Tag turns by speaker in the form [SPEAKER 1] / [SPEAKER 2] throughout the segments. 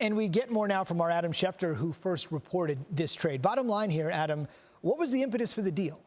[SPEAKER 1] And we get more now from our Adam Schefter, who first reported this trade. Bottom line here, Adam, what was the impetus for the deal?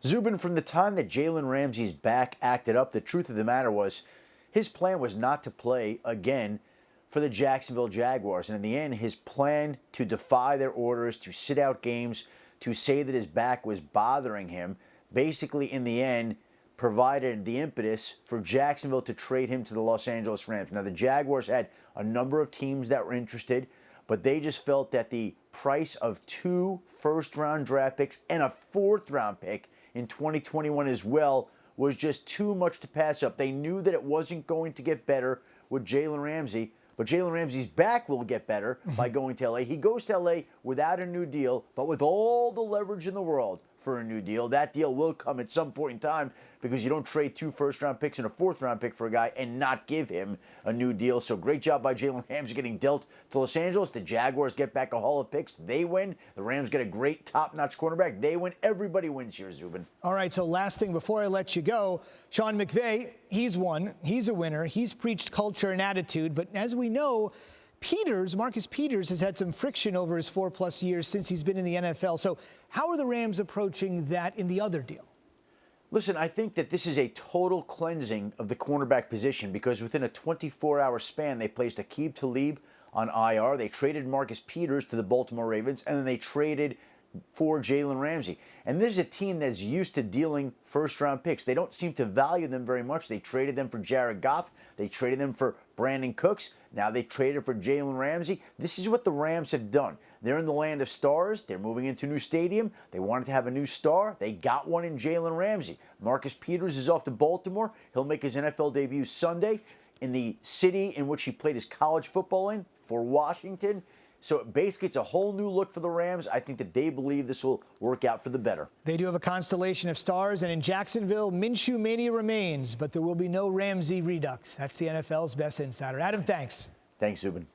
[SPEAKER 2] Zubin, from the time that Jalen Ramsey's back acted up, the truth of the matter was his plan was not to play again for the Jacksonville Jaguars. And in the end, his plan to defy their orders, to sit out games, to say that his back was bothering him, basically in the end provided the impetus for Jacksonville to trade him to the Los Angeles Rams. Now, the Jaguars had a number of teams that were interested, but they just felt that the price of 2 first-round draft picks and a 4th-round pick in 2021 as well was just too much to pass up. They knew that it wasn't going to get better with Jalen Ramsey, but Jalen Ramsey's back will get better by going to L.A. He goes to L.A. without a new deal, but with all the leverage in the world for a new deal. That deal will come at some point in time because you don't trade 2 first-round picks and a 4th-round pick for a guy and not give him a new deal. So great job by Jalen Ramsey getting dealt to Los Angeles. The Jaguars get back a haul of picks. They win. The Rams get a great top-notch cornerback. They win. Everybody wins here, Zubin.
[SPEAKER 1] All right, so last thing before I let you go, Sean McVay, he's won. He's a winner. He's preached culture and attitude. But as we know, Marcus Peters has had some friction over his 4+ years since he's been in the NFL. So how are the Rams approaching that in the other deal?
[SPEAKER 2] Listen, I think that this is a total cleansing of the cornerback position because within a 24-hour span, they placed Aqib Talib on IR. They traded Marcus Peters to the Baltimore Ravens, and then they traded for Jalen Ramsey. And this is a team that's used to dealing first-round picks. They don't seem to value them very much. They traded them for Jared Goff. They traded them for Brandon Cooks. Now they traded for Jalen Ramsey. This is what the Rams have done. They're in the land of stars. They're moving into a new stadium. They wanted to have a new star. They got one in Jalen Ramsey. Marcus Peters is off to Baltimore. He'll make his NFL debut Sunday in the city in which he played his college football in, for Washington. So basically, it's a whole new look for the Rams. I think that they believe this will work out for the better.
[SPEAKER 1] They do have a constellation of stars, and in Jacksonville, Minshew mania remains, but there will be no Ramsey redux. That's the NFL's best insider. Adam, thanks.
[SPEAKER 2] Thanks, Zubin.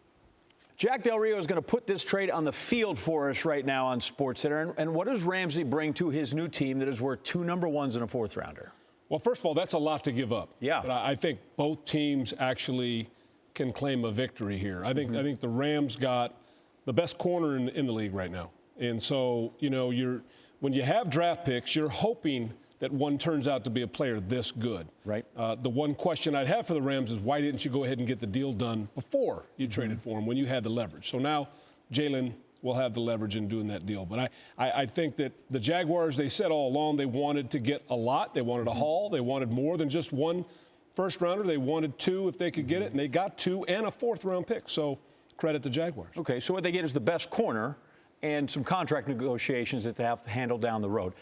[SPEAKER 3] Jack Del Rio is going to put this trade on the field for us right now on SportsCenter. And what does Ramsey bring to his new team that is worth 2 number 1s and a 4th-rounder?
[SPEAKER 4] Well, first of all, that's a lot to give up.
[SPEAKER 3] Yeah.
[SPEAKER 4] But I think both teams actually can claim a victory here. I think the Rams got the best corner in the league right now. And so, you know, when you have draft picks, you're hoping that one turns out to be a player this good.
[SPEAKER 3] Right.
[SPEAKER 4] The one question I'd have for the Rams is why didn't you go ahead and get the deal done before you traded for him when you had the leverage? So now Jalen will have the leverage in doing that deal. But I think that the Jaguars, they said all along they wanted to get a lot. They wanted a haul. They wanted more than just 1 first-rounder. They wanted 2 if they could get it, and they got 2 and a 4th-round pick. So credit the Jaguars.
[SPEAKER 3] Okay, so what they get is the best corner and some contract negotiations that they have to handle down the road.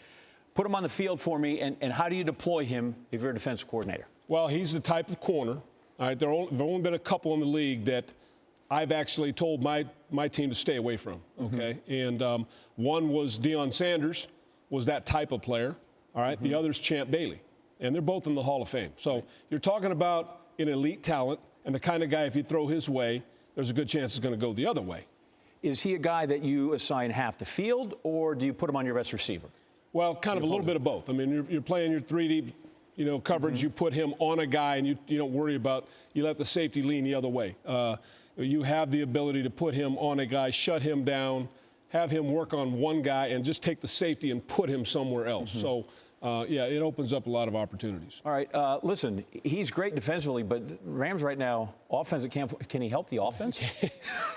[SPEAKER 3] Put him on the field for me, and how do you deploy him if you're a defensive coordinator?
[SPEAKER 4] Well, he's the type of corner. All right, there have only been a couple in the league that I've actually told my team to stay away from, okay? And one was Deion Sanders, was that type of player, all right? The other's Champ Bailey, and they're both in the Hall of Fame. So you're talking about an elite talent and the kind of guy, if you throw his way, there's a good chance it's going to go the other way.
[SPEAKER 3] Is he a guy that you assign half the field, or do you put him on your best receiver?
[SPEAKER 4] Well, kind of a little bit of both. I mean, you're playing your 3D, coverage. You put him on a guy, and you don't worry about, you let the safety lean the other way. You have the ability to put him on a guy, shut him down, have him work on one guy, and just take the safety and put him somewhere else. So, yeah, it opens up a lot of opportunities.
[SPEAKER 3] All right, listen, he's great defensively, but Rams right now, offense, can he help the offense?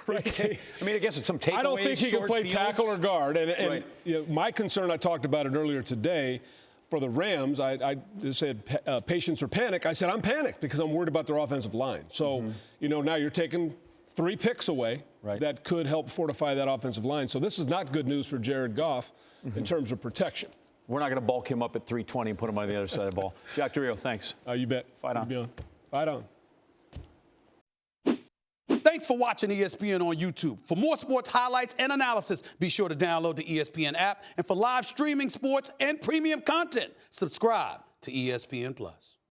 [SPEAKER 3] Right. I mean, I guess it's some takeaways.
[SPEAKER 4] I don't think he can play
[SPEAKER 3] fields.
[SPEAKER 4] tackle or guard. And
[SPEAKER 3] right.
[SPEAKER 4] My concern, I talked about it earlier today, for the Rams, I said patience or panic. I said I'm panicked because I'm worried about their offensive line. So, now you're taking 3 picks away that could help fortify that offensive line. So this is not good news for Jared Goff in terms of protection.
[SPEAKER 3] We're not going to bulk him up at 320 and put him on the other side of the ball. Jack Del Rio, thanks.
[SPEAKER 4] You bet.
[SPEAKER 3] Fight on.
[SPEAKER 4] Fight on.
[SPEAKER 5] Thanks for watching ESPN on YouTube. For more sports highlights and analysis, be sure to download the ESPN app. And for live streaming sports and premium content, subscribe to ESPN+.